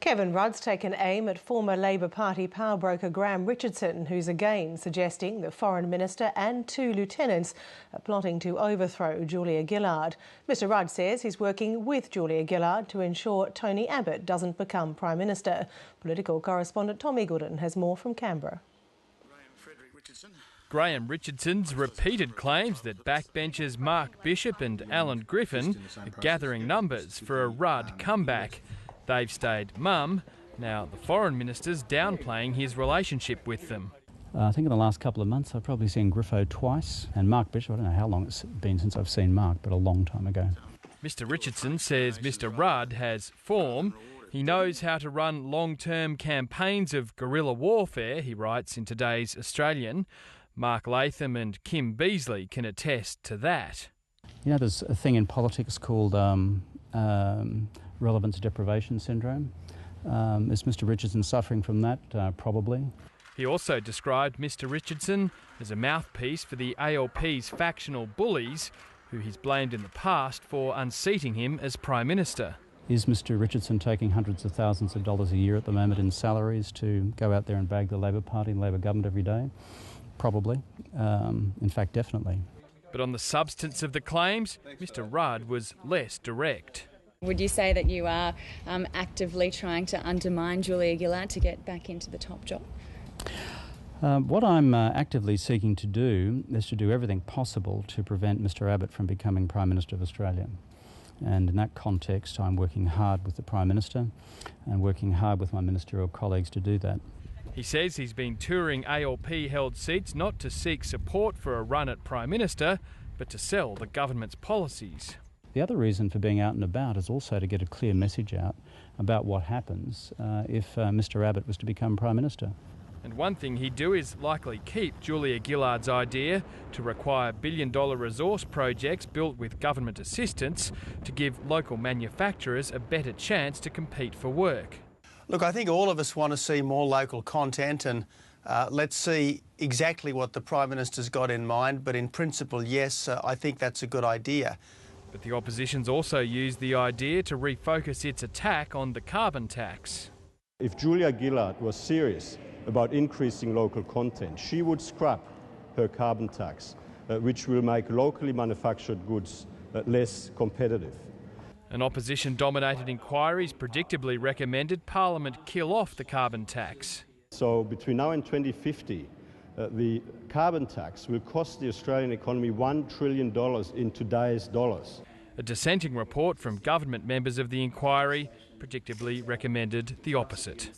Kevin Rudd's taken aim at former Labor Party powerbroker Graham Richardson, who's again suggesting the Foreign Minister and 2 lieutenants are plotting to overthrow Julia Gillard. Mr Rudd says he's working with Julia Gillard to ensure Tony Abbott doesn't become Prime Minister. Political correspondent Tom Eagleton has more from Canberra. Graham Richardson's repeated claims that backbenchers Mark Bishop and Alan Griffin are gathering numbers for a Rudd comeback. They've stayed mum. Now the Foreign Minister's downplaying his relationship with them. I think in the last couple of months I've probably seen Griffo twice, and Mark Bishop, I don't know how long it's been since I've seen Mark, but a long time ago. Mr Richardson says Mr Rudd has form. He knows how to run long-term campaigns of guerrilla warfare, he writes in today's Australian. Mark Latham and Kim Beazley can attest to that. You know, there's a thing in politics called relevance deprivation syndrome. Is Mr Richardson suffering from that? Probably. He also described Mr Richardson as a mouthpiece for the ALP's factional bullies, who he's blamed in the past for unseating him as Prime Minister. Is Mr Richardson taking hundreds of thousands of dollars a year at the moment in salaries to go out there and bag the Labor Party and Labor government every day? Probably. In fact, definitely. But on the substance of the claims, Mr Rudd was less direct. Would you say that you are actively trying to undermine Julia Gillard to get back into the top job? What I'm actively seeking to do is to do everything possible to prevent Mr Abbott from becoming Prime Minister of Australia. And in that context, I'm working hard with the Prime Minister and working hard with my ministerial colleagues to do that. He says he's been touring ALP-held seats not to seek support for a run at Prime Minister, but to sell the government's policies. The other reason for being out and about is also to get a clear message out about what happens if Mr Abbott was to become Prime Minister. And one thing he'd do is likely keep Julia Gillard's idea to require billion-dollar resource projects built with government assistance to give local manufacturers a better chance to compete for work. Look, I think all of us want to see more local content, and let's see exactly what the Prime Minister's got in mind. But in principle, yes, I think that's a good idea. But the opposition's also used the idea to refocus its attack on the carbon tax. If Julia Gillard was serious about increasing local content, she would scrap her carbon tax, which will make locally manufactured goods less competitive. An opposition-dominated inquiry's predictably recommended Parliament kill off the carbon tax. So between now and 2050, the carbon tax will cost the Australian economy $1 trillion in today's dollars. A dissenting report from government members of the inquiry predictably recommended the opposite.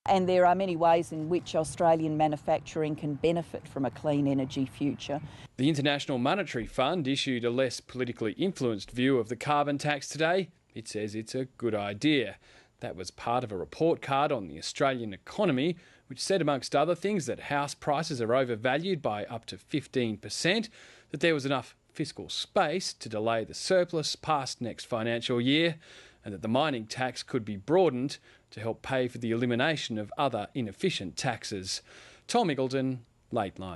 And there are many ways in which Australian manufacturing can benefit from a clean energy future. The International Monetary Fund issued a less politically influenced view of the carbon tax today. It says it's a good idea. That was part of a report card on the Australian economy, which said, amongst other things, that house prices are overvalued by up to 15%, that there was enough fiscal space to delay the surplus past next financial year, and that the mining tax could be broadened to help pay for the elimination of other inefficient taxes. Tom Eagleton, Late Line.